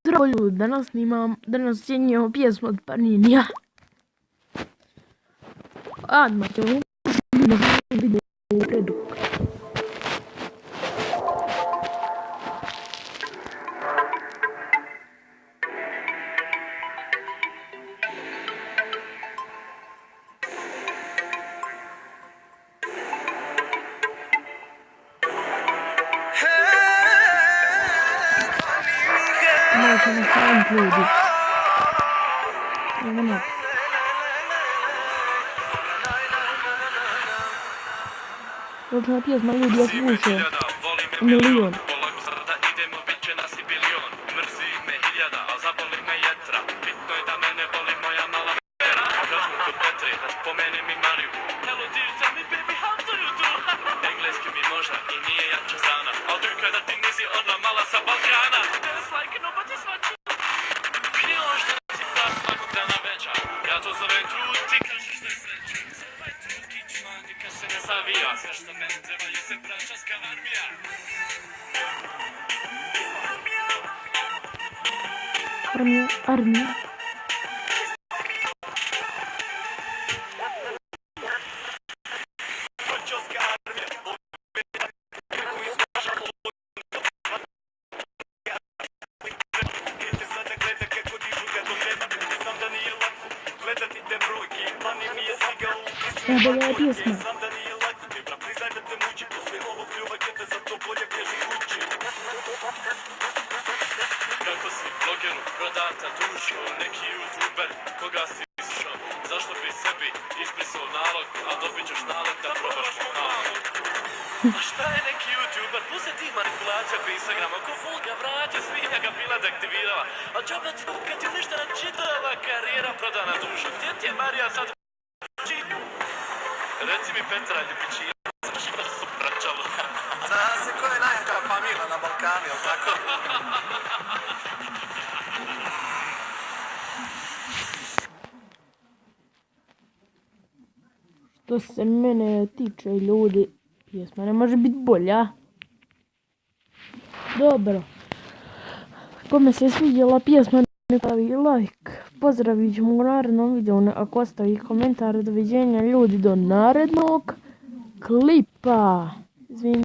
Zdravo ljudi, danas sjenjamo pjesmu od Paninija. Odmah ćemo vidjeti u redu. Možemo staviti ljudi. Evo nas. Odlična pjesma ljudi, ja slušao. Milion. Engleski mi možda i nije jača strana, al tu kada ti nisi odla mala sa Balkana. Dance like nobody's watching. Krilaš da si ta svakog dana veća, ja to zovem trud, ti kažeš da je sreća. Za ovaj trud kičma nikad se ne zavija, sve što meni trebaju se braćanska armija. Armija. Bolja je pjesma. Kako si blogeru prodata dušu, neki youtuber koga si išao, zašto bi sebi ispisao nalog, a dobit ćeš nalog da probaš moj nalog. A šta je neki youtuber, puse ti manipulacija po Instagramu, ko fulga vraća, svinja ga bila da aktivirala, a džabe ti kad ti ništa ne čitala, karijera prodana dušu, gdje ti je Marija sad? Reci mi Petra, ljubičija, znaš da su praćalo. Zna se ko je najjača familija na Balkanu, jel' tako? Što se mene tiče ljudi, pjesma ne može biti bolja. Dobro. Kome se svidjela pjesma, ne pravi like. Pozdravit ćemo u narednom videu. Ako ostavi komentar, doviđenja ljudi, do narednog klipa. Izvini.